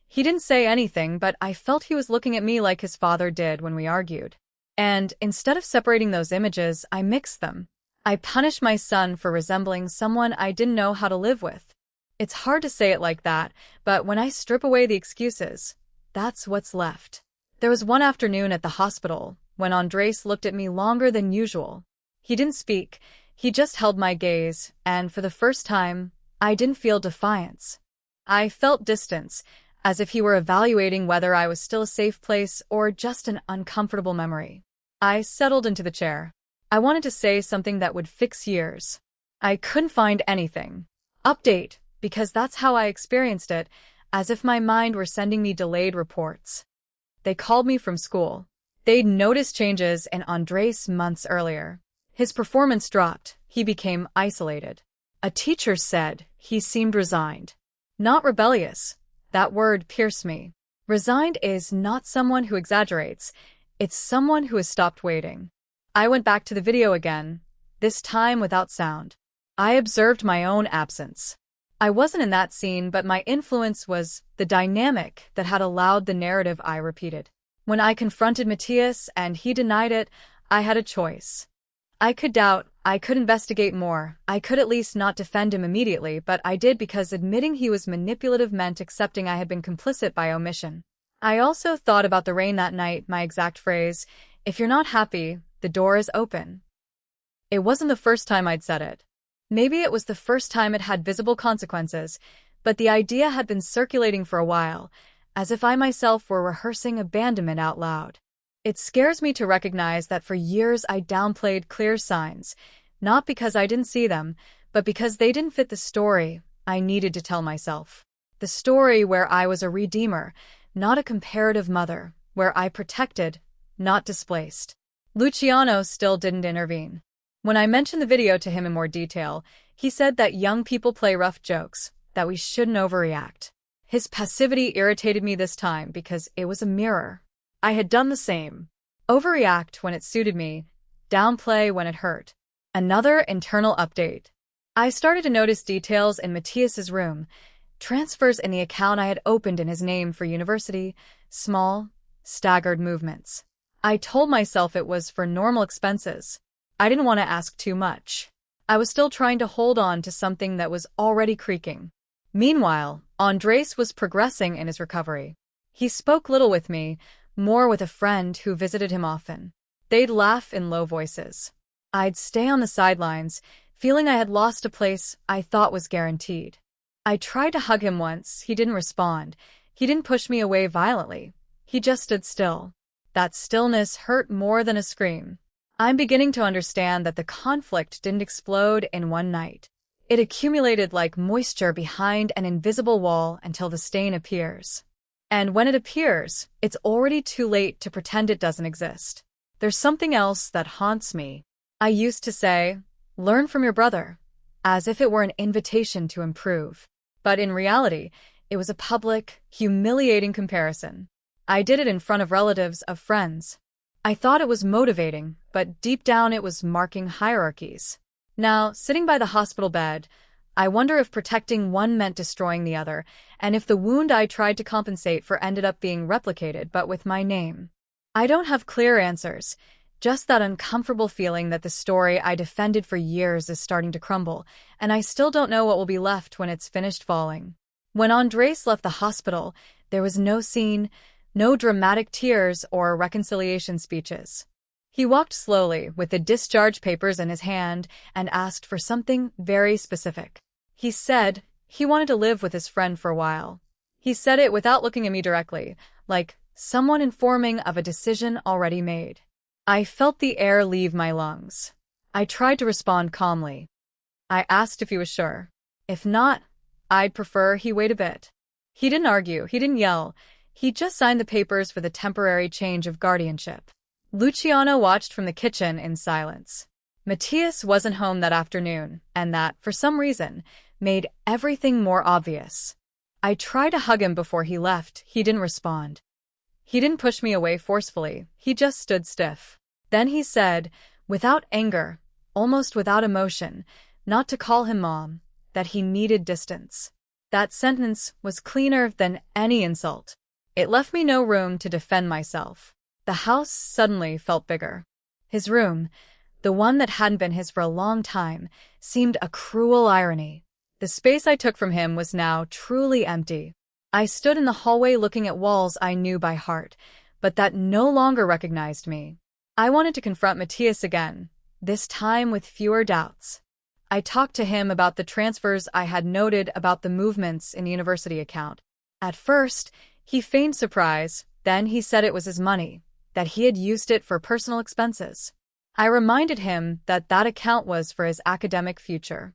He didn't say anything, but I felt he was looking at me like his father did when we argued. And instead of separating those images, I mixed them. I punished my son for resembling someone I didn't know how to live with. It's hard to say it like that, but when I strip away the excuses, that's what's left. There was one afternoon at the hospital when Andres looked at me longer than usual. He didn't speak, he just held my gaze, and for the first time, I didn't feel defiance. I felt distance, as if he were evaluating whether I was still a safe place or just an uncomfortable memory. I settled into the chair. I wanted to say something that would fix years. I couldn't find anything. Update, because that's how I experienced it, as if my mind were sending me delayed reports. They called me from school. They'd noticed changes in Andres months earlier. His performance dropped, he became isolated. A teacher said he seemed resigned. Not rebellious. That word pierced me. Resigned is not someone who exaggerates, it's someone who has stopped waiting. I went back to the video again, this time without sound. I observed my own absence. I wasn't in that scene, but my influence was the dynamic that had allowed the narrative I repeated. When I confronted Matthias and he denied it, I had a choice. I could doubt, I could investigate more, I could at least not defend him immediately, but I did because admitting he was manipulative meant accepting I had been complicit by omission. I also thought about the rain that night, my exact phrase, "If you're not happy, the door is open." It wasn't the first time I'd said it. Maybe it was the first time it had visible consequences, but the idea had been circulating for a while, as if I myself were rehearsing abandonment out loud. It scares me to recognize that for years I downplayed clear signs, not because I didn't see them, but because they didn't fit the story I needed to tell myself. The story where I was a redeemer, not a comparative mother, where I protected, not displaced. Luciano still didn't intervene. When I mentioned the video to him in more detail, he said that young people play rough jokes, that we shouldn't overreact. His passivity irritated me this time because it was a mirror. I had done the same. Overreact when it suited me, downplay when it hurt. Another internal update. I started to notice details in Matthias's room, transfers in the account I had opened in his name for university, small, staggered movements. I told myself it was for normal expenses. I didn't want to ask too much. I was still trying to hold on to something that was already creaking. Meanwhile, Andres was progressing in his recovery. He spoke little with me, more with a friend who visited him often. They'd laugh in low voices. I'd stay on the sidelines, feeling I had lost a place I thought was guaranteed. I tried to hug him once, he didn't respond. He didn't push me away violently. He just stood still. That stillness hurt more than a scream. I'm beginning to understand that the conflict didn't explode in one night. It accumulated like moisture behind an invisible wall until the stain appears. And when it appears, it's already too late to pretend it doesn't exist. There's something else that haunts me. I used to say, "Learn from your brother," as if it were an invitation to improve. But in reality, it was a public, humiliating comparison. I did it in front of relatives, of friends. I thought it was motivating, but deep down it was marking hierarchies. Now, sitting by the hospital bed, I wonder if protecting one meant destroying the other, and if the wound I tried to compensate for ended up being replicated but with my name. I don't have clear answers. Just that uncomfortable feeling that the story I defended for years is starting to crumble, and I still don't know what will be left when it's finished falling. When Andres left the hospital, there was no scene, no dramatic tears or reconciliation speeches. He walked slowly with the discharge papers in his hand and asked for something very specific. He said he wanted to live with his friend for a while. He said it without looking at me directly, like someone informing of a decision already made. I felt the air leave my lungs. I tried to respond calmly. I asked if he was sure. If not, I'd prefer he wait a bit. He didn't argue, he didn't yell. He just signed the papers for the temporary change of guardianship. Luciano watched from the kitchen in silence. Matias wasn't home that afternoon, and that, for some reason, made everything more obvious. I tried to hug him before he left. He didn't respond. He didn't push me away forcefully. He just stood stiff. Then he said, without anger, almost without emotion, not to call him Mom, that he needed distance. That sentence was cleaner than any insult. It left me no room to defend myself. The house suddenly felt bigger. His room, the one that hadn't been his for a long time, seemed a cruel irony. The space I took from him was now truly empty. I stood in the hallway looking at walls I knew by heart, but that no longer recognized me. I wanted to confront Matias again, this time with fewer doubts. I talked to him about the transfers I had noted about the movements in the university account. At first, he feigned surprise, then he said it was his money, that he had used it for personal expenses. I reminded him that that account was for his academic future.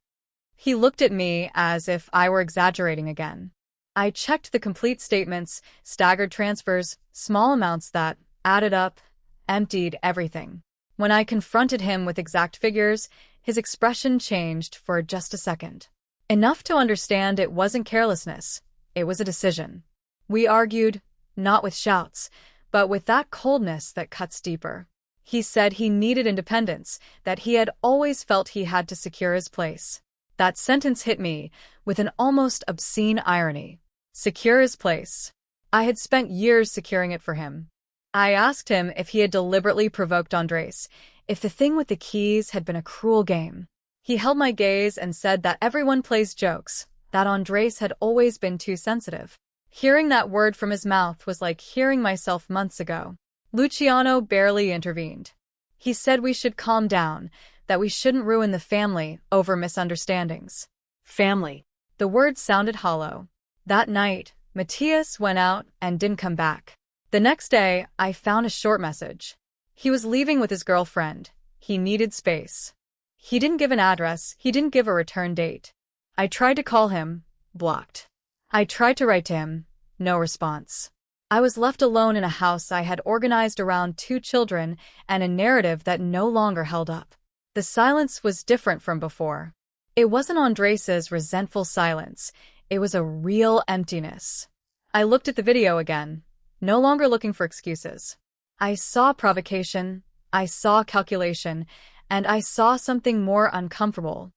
He looked at me as if I were exaggerating again. I checked the complete statements, staggered transfers, small amounts that, added up, emptied everything. When I confronted him with exact figures, his expression changed for just a second. Enough to understand it wasn't carelessness, it was a decision. We argued, not with shouts, but with that coldness that cuts deeper. He said he needed independence, that he had always felt he had to secure his place. That sentence hit me with an almost obscene irony. Secure his place. I had spent years securing it for him. I asked him if he had deliberately provoked Andres, if the thing with the keys had been a cruel game. He held my gaze and said that everyone plays jokes, that Andres had always been too sensitive. Hearing that word from his mouth was like hearing myself months ago. Luciano barely intervened. He said we should calm down, that we shouldn't ruin the family over misunderstandings. Family. The words sounded hollow. That night, Matias went out and didn't come back. The next day, I found a short message. He was leaving with his girlfriend. He needed space. He didn't give an address. He didn't give a return date. I tried to call him, blocked. I tried to write to him, no response. I was left alone in a house I had organized around 2 children and a narrative that no longer held up. The silence was different from before. It wasn't Andres's resentful silence. It was a real emptiness. I looked at the video again, no longer looking for excuses. I saw provocation, I saw calculation, and I saw something more uncomfortable.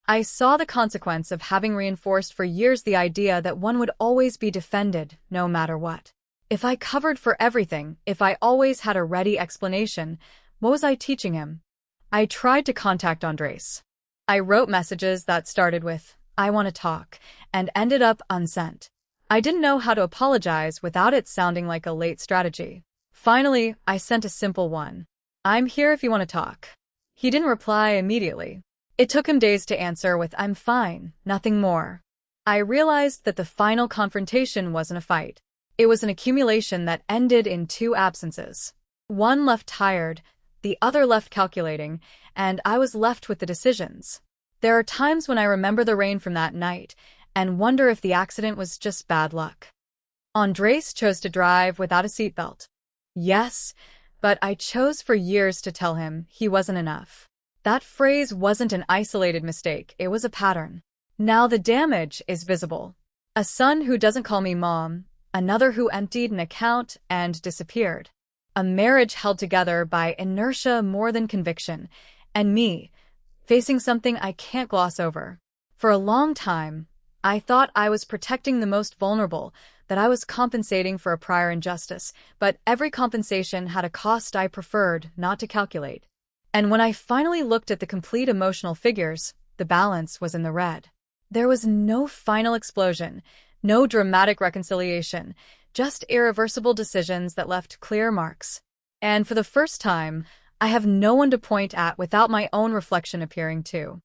I saw the consequence of having reinforced for years the idea that one would always be defended, no matter what. If I covered for everything, if I always had a ready explanation, what was I teaching him? I tried to contact Andres. I wrote messages that started with, "I want to talk," and ended up unsent. I didn't know how to apologize without it sounding like a late strategy. Finally, I sent a simple one. "I'm here if you want to talk." He didn't reply immediately. It took him days to answer with, "I'm fine, nothing more." I realized that the final confrontation wasn't a fight. It was an accumulation that ended in 2 absences. One left tired, the other left calculating, and I was left with the decisions. There are times when I remember the rain from that night and wonder if the accident was just bad luck. Andres chose to drive without a seatbelt. Yes, but I chose for years to tell him he wasn't enough. That phrase wasn't an isolated mistake, it was a pattern. Now the damage is visible. A son who doesn't call me mom, another who emptied an account and disappeared. A marriage held together by inertia more than conviction, and me, facing something I can't gloss over. For a long time, I thought I was protecting the most vulnerable, that I was compensating for a prior injustice, but every compensation had a cost I preferred not to calculate. And when I finally looked at the complete emotional figures, the balance was in the red. There was no final explosion, no dramatic reconciliation, just irreversible decisions that left clear marks. And for the first time, I have no one to point at without my own reflection appearing too.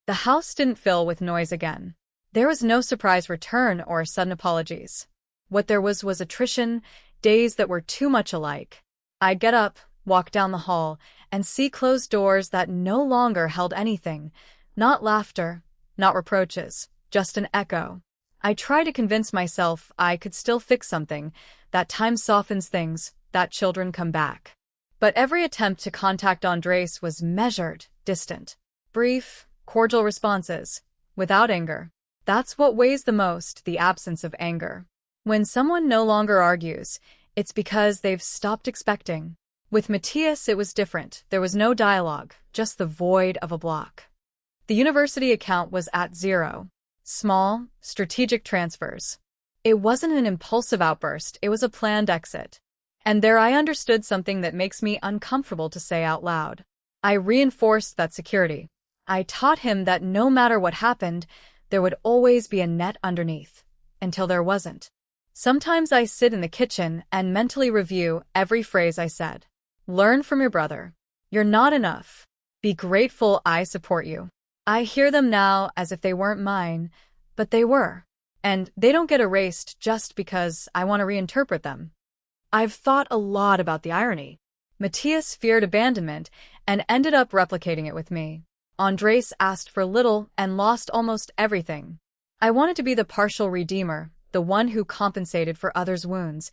The house didn't fill with noise again. There was no surprise return or sudden apologies. What there was attrition, days that were too much alike. I'd get up, walk down the hall, and see closed doors that no longer held anything. Not laughter, not reproaches, just an echo. I tried to convince myself I could still fix something, that time softens things, that children come back. But every attempt to contact Andres was measured, distant. Brief, cordial responses, without anger. That's what weighs the most, the absence of anger. When someone no longer argues, it's because they've stopped expecting. With Matthias, it was different. There was no dialogue, just the void of a block. The university account was at zero. Small, strategic transfers. It wasn't an impulsive outburst, it was a planned exit. And there I understood something that makes me uncomfortable to say out loud. I reinforced that security. I taught him that no matter what happened, there would always be a net underneath. Until there wasn't. Sometimes I sit in the kitchen and mentally review every phrase I said. Learn from your brother. You're not enough. Be grateful I support you. I hear them now as if they weren't mine, but they were. And they don't get erased just because I want to reinterpret them. I've thought a lot about the irony. Matthias feared abandonment and ended up replicating it with me. Andres asked for little and lost almost everything. I wanted to be the partial redeemer, the one who compensated for others' wounds,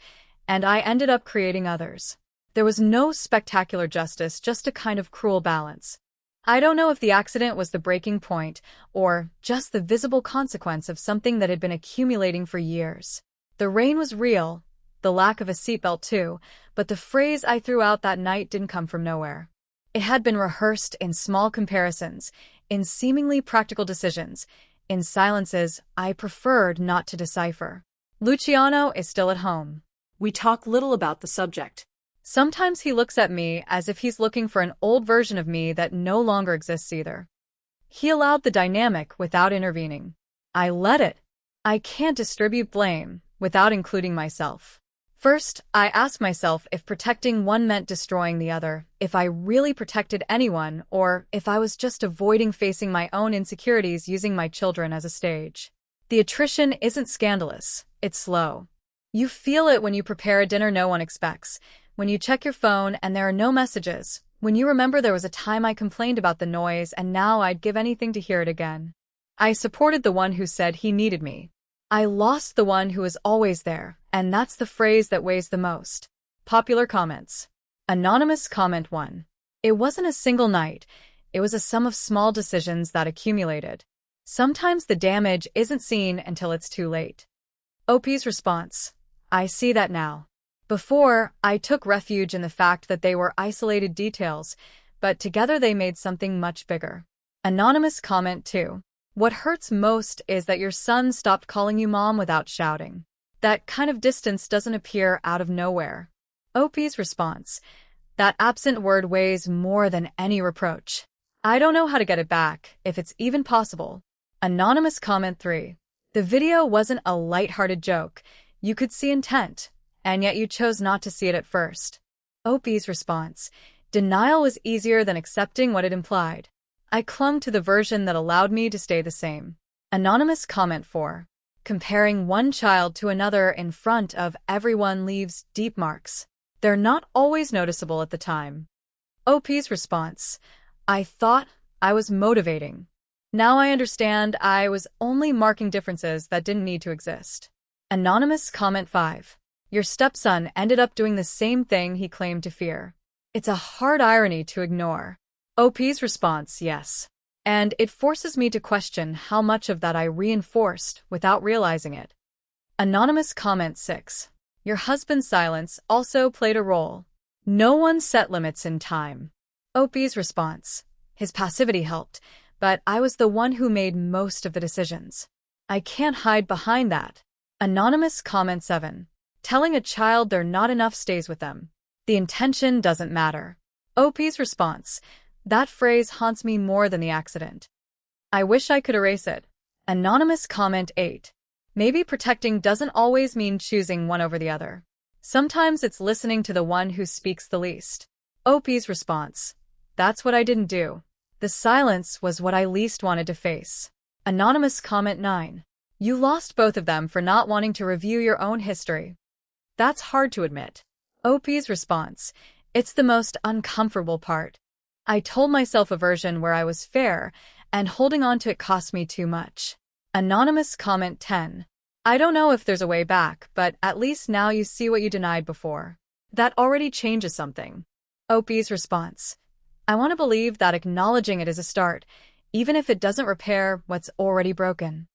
and I ended up creating others. There was no spectacular justice, just a kind of cruel balance. I don't know if the accident was the breaking point or just the visible consequence of something that had been accumulating for years. The rain was real, the lack of a seatbelt too, but the phrase I threw out that night didn't come from nowhere. It had been rehearsed in small comparisons, in seemingly practical decisions, in silences I preferred not to decipher. Luciano is still at home. We talk little about the subject. Sometimes he looks at me as if he's looking for an old version of me that no longer exists either. He allowed the dynamic without intervening. I let it. I can't distribute blame without including myself. First, I ask myself if protecting one meant destroying the other, if I really protected anyone, or if I was just avoiding facing my own insecurities using my children as a stage. The attrition isn't scandalous, it's slow. You feel it when you prepare a dinner no one expects, when you check your phone and there are no messages, when you remember there was a time I complained about the noise and now I'd give anything to hear it again. I supported the one who said he needed me. I lost the one who was always there, and that's the phrase that weighs the most. Popular comments. Anonymous comment 1. It wasn't a single night, it was a sum of small decisions that accumulated. Sometimes the damage isn't seen until it's too late. OP's response. I see that now. Before, I took refuge in the fact that they were isolated details, but together they made something much bigger. Anonymous comment 2. What hurts most is that your son stopped calling you mom without shouting. That kind of distance doesn't appear out of nowhere. OP's response. That absent word weighs more than any reproach. I don't know how to get it back, if it's even possible. Anonymous comment 3. The video wasn't a light-hearted joke. You could see intent, and yet you chose not to see it at first. OP's response. Denial was easier than accepting what it implied. I clung to the version that allowed me to stay the same. Anonymous comment 4. Comparing one child to another in front of everyone leaves deep marks. They're not always noticeable at the time. OP's response. I thought I was motivating. Now I understand I was only marking differences that didn't need to exist. Anonymous comment 5. Your stepson ended up doing the same thing he claimed to fear. It's a hard irony to ignore. OP's response, yes. And it forces me to question how much of that I reinforced without realizing it. Anonymous comment 6. Your husband's silence also played a role. No one set limits in time. OP's response. His passivity helped, but I was the one who made most of the decisions. I can't hide behind that. Anonymous comment 7. Telling a child they're not enough stays with them. The intention doesn't matter. OP's response. That phrase haunts me more than the accident. I wish I could erase it. Anonymous comment 8. Maybe protecting doesn't always mean choosing one over the other. Sometimes it's listening to the one who speaks the least. OP's response. That's what I didn't do. The silence was what I least wanted to face. Anonymous comment 9. You lost both of them for not wanting to review your own history. That's hard to admit. OP's response. It's the most uncomfortable part. I told myself a version where I was fair, and holding on to it cost me too much. Anonymous comment 10. I don't know if there's a way back, but at least now you see what you denied before. That already changes something. OP's response. I want to believe that acknowledging it is a start, even if it doesn't repair what's already broken.